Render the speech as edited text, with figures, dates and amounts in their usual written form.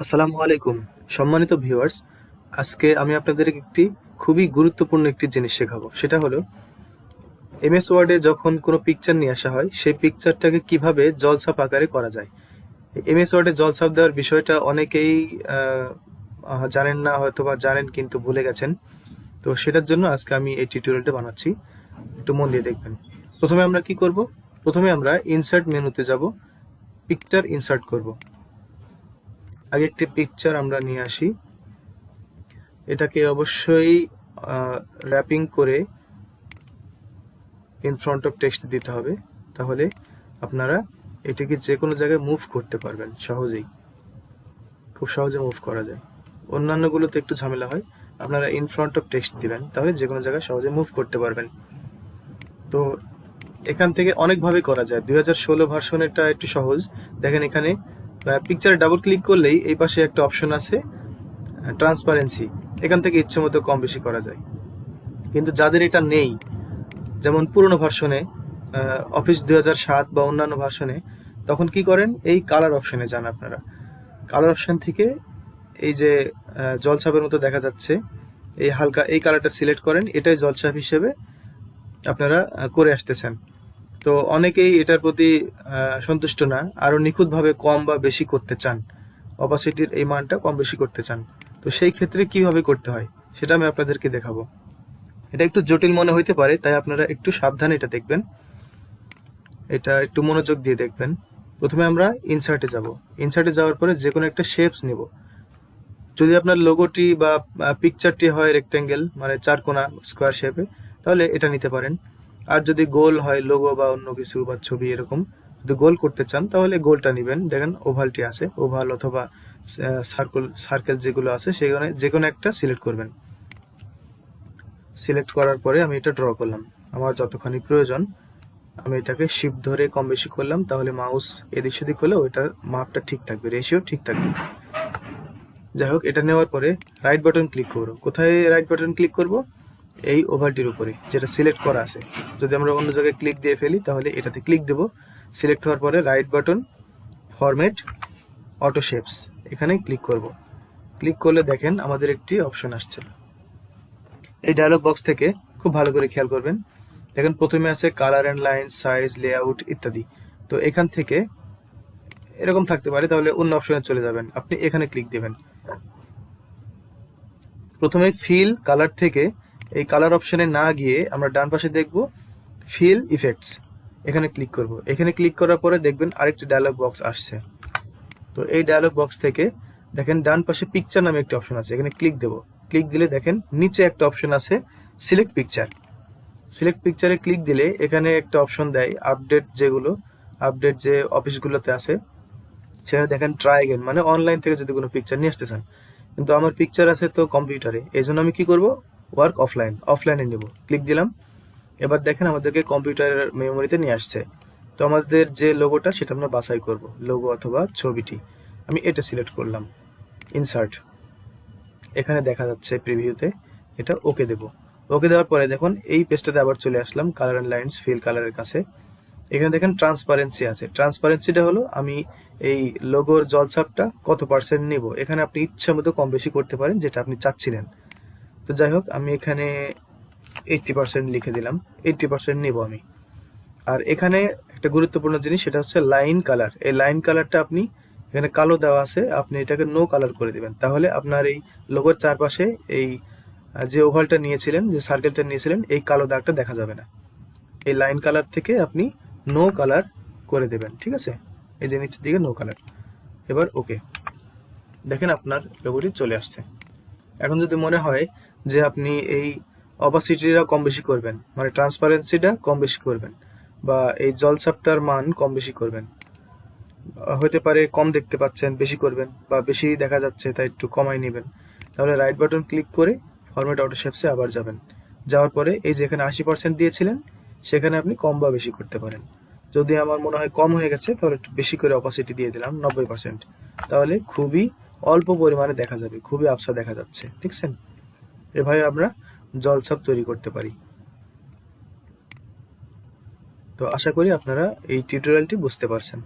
আসসালামু আলাইকুম সম্মানিত ভিউয়ার্স। আজকে আমি আপনাদের একটি খুবই গুরুত্বপূর্ণ একটি জিনিস শেখাবো। সেটা হলো এমএস ওয়ার্ডে যখন কোনো পিকচার নিয়ে আসা হয় সেই পিকচারটাকে কিভাবে জলছাপ আকারে করা যায়। এমএস ওয়ার্ডে জলছাপ দেওয়ার বিষয়টা অনেকেই জানেন না, হয়তো বা জানেন কিন্তু ভুলে গেছেন। তো সেটার জন্য আজকে আমি এই টিউটোরিয়ালটা বানাচ্ছি, একটু মন দিয়ে দেখবেন। প্রথমে আমরা কি করব? প্রথমে আমরা ইনসার্ট মেনুতে যাব, পিকচার ইনসার্ট করব। আগে একটি পিকচার আমরা নিয়ে আসি, এটাকে অবশ্যই র্যাপিং করে ইন ফ্রন্ট অফ টেক্সট দিতে হবে, তাহলে আপনারা এটাকে যে কোনো জায়গায় মুভ করতে পারবেন সহজেই, খুব সহজে মুভ করা যায়। অন্যান্যগুলোতে একটু ঝামেলা হয়, আপনারা ইন ফ্রন্ট অফ টেক্সট দিবেন, তাহলে যে কোনো জায়গায় সহজে মুভ করতে পারবেন। তো এখান থেকে অনেকভাবে করা যায়। 2016 ভার্সনেরটা একটু সহজ। দেখেন এখানে পিকচারে ডাবল ক্লিক করলেই এই পাশে একটা অপশন আছে ট্রান্সপারেন্সি, এখান থেকে ইচ্ছে মতো কম বেশি করা যায়। কিন্তু যাদের এটা নেই, যেমন পুরনো ভার্সনে অফিস 2007 বা অন্যান্য ভার্সনে, তখন কি করেন, এই কালার অপশনে যান। আপনারা কালার অপশন থেকে এই যে জলছাপের মতো দেখা যাচ্ছে এই হালকা এই কালারটা সিলেক্ট করেন, এটাই জলছাপ হিসেবে আপনারা করে আসতেছেন। তো অনেকেই এটার প্রতি সন্তুষ্ট না, আরো নিখুঁতভাবে কম বা বেশি করতে চান, অপাসিটির এই মানটা কম বেশি করতে চান। তো সেই ক্ষেত্রে কিভাবে করতে হয় সেটা আমি আপনাদেরকে দেখাবো। এটা একটু জটিল মনে হইতে পারে, তাই আপনারা একটু সাবধানে এটা দেখবেন, এটা একটু মনোযোগ দিয়ে দেখবেন। প্রথমে আমরা ইনসার্টে যাব। ইনসার্টে যাওয়ার পরে যে কোনো একটা শেপস নিব। যদি আপনার লোগোটি বা পিকচারটি হয় রেক্টেঙ্গেল, মানে চারকোনা স্কোয়ার শেপে, তাহলে এটা নিতে পারেন। আর যদি গোল হয় লোগো বা অন্য কিছু বা ছবি এরকম, যদি গোল করতে চান তাহলে গোলটা নেবেন। দেখেন ওভালটি আছে, ওভাল অথবা সার্কেল যেগুলো আছে সেখানে যে কোনো একটা সিলেক্ট করবেন। সিলেক্ট করার পরে আমি এটা ড্র করলাম আমার যতখানি প্রয়োজন। আমি এটাকে শিফট ধরে কম বেশি করলাম, তাহলে মাউস এদিক সেদিক হলেও এটার মাপটা ঠিক থাকবে, রেশিও ঠিক থাকবে। যাই হোক, এটা নেওয়ার পরে রাইট বাটন ক্লিক করব। কোথায় রাইট বাটন ক্লিক করব? এই ওভালটির উপরে যেটা সিলেক্ট করা আছে। যদি আমরা অন্য জায়গায় ক্লিক দিয়ে ফেলি তাহলে এটাতে ক্লিক দেব। সিলেক্ট হওয়ার পরে right button, format, auto shapes, এখানে ক্লিক করব। ক্লিক করলে দেখেন আমাদের একটি অপশন আসছে। এই ডায়লগ বক্স থেকে খুব ভালো করে খেয়াল করবেন। দেখেন প্রথমে আছে colour and line, size, layout ইত্যাদি। তো এখান থেকে এরকম থাকতে পারে, তাহলে অন্য অপশনে চলে যাবেন, আপনি এখানে ক্লিক দেবেন। প্রথমে ফিল কালার থেকে এই কালার অপশনে না গিয়ে আমরা ডান পাশে দেখব ফিল ইফেক্টস, এখানে ক্লিক করব। এখানে ক্লিক করার পরে দেখবেন আরেকটি ডায়লগ বক্স আসছে। তো এই ডায়লগ বক্স থেকে দেখেন ডান পাশে পিকচার নামে একটি অপশন আছে, এখানে ক্লিক দেব। ক্লিক দিলে দেখেন নিচে একটা অপশন আছে সিলেক্ট পিকচার। সিলেক্ট পিকচারে ক্লিক দিলে এখানে একটা অপশন দেয় আপডেট, যেগুলো আপডেট যে অফিসগুলোতে আছে সেখানে দেখেন ট্রাই এগেন, মানে অনলাইন থেকে যদি কোনো পিকচার নিয়ে আসতে চান। কিন্তু আমার পিকচার আছে তো কম্পিউটারে, এই জন্য আমি কি করব, ওয়ার্ক অফলাইন, অফলাইনে নেব। ক্লিক দিলাম। এবার দেখেন আমাদেরকে কম্পিউটারের মেমোরিতে নিয়ে আসছে। তো আমাদের যে লোগোটা সেটা আমরা বাছাই করব, লোগো অথবা ছবিটি। আমি এটা সিলেক্ট করলাম, ইনসার্ট, এখানে দেখা যাচ্ছে প্রিভিউতে, এটা ওকে দেব। ওকে দেওয়ার পরে দেখুন এই পেজটাতে আবার চলে আসলাম কালার অ্যান্ড লাইন্স, ফিল কালারের কাছে। এখানে দেখেন ট্রান্সপারেন্সি আছে। ট্রান্সপারেন্সিটা হলো আমি এই লোগোর জলছাপটা কত পার্সেন্ট নিব, এখানে আপনি ইচ্ছা মতো কম বেশি করতে পারেন যেটা আপনি চাচ্ছিলেন। তো যাই হোক, আমি এখানে 80% লিখে দিলাম, 80% নিব আমি। আর এখানে একটা গুরুত্বপূর্ণ জিনিস, সেটা হচ্ছে লাইন কালার। এই লাইন কালারটা আপনি, এখানে কালো দেওয়া আছে, আপনি এটাকে নো কালার করে দিবেন, তাহলে আপনার এই লোগোর চারপাশে এই যে ওভালটা নিয়েছিলেন, যে সার্কেলটা নিয়েছিলেন, এই কালো দাগটা দেখা যাবে না। এই লাইন কালার থেকে আপনি নো কালার করে দেবেন, ঠিক আছে? এই যে নিচের দিকে নো কালার। এবার ওকে, দেখেন আপনার লোগোটি চলে আসছে। এখন যদি মনে হয় যে আপনি এই অপাসিটিটা কম বেশি করবেন, মানে ট্রান্সপারেন্সিটা কম বেশি করবেন, বা এই জলছাপটার মান কম বেশি করবেন, হতে পারে কম দেখতে পাচ্ছেন বেশি করবেন, বা বেশি দেখা যাচ্ছে তাই একটু কমাই নেবেন, তাহলে রাইট বাটন ক্লিক করে ফরম্যাট অটো শেপসে আবার যাবেন। যাওয়ার পরে এই যে এখানে 80% দিয়েছিলেন সেখানে আপনি কম বা বেশি করতে পারেন। যদি আমার মনে হয় কম হয়ে গেছে তাহলে একটু বেশি করে অপাসিটি দিয়ে দিলাম 90%, তাহলে খুবই অল্প পরিমাণে দেখা যাবে, খুবই আবছা দেখা যাচ্ছে, ঠিকছেন? এভাবে আমরা জলছাপ তৈরি করতে পারি। তো আশা করি আপনারা এই টিউটোরিয়ালটি বুঝতে পারছেন।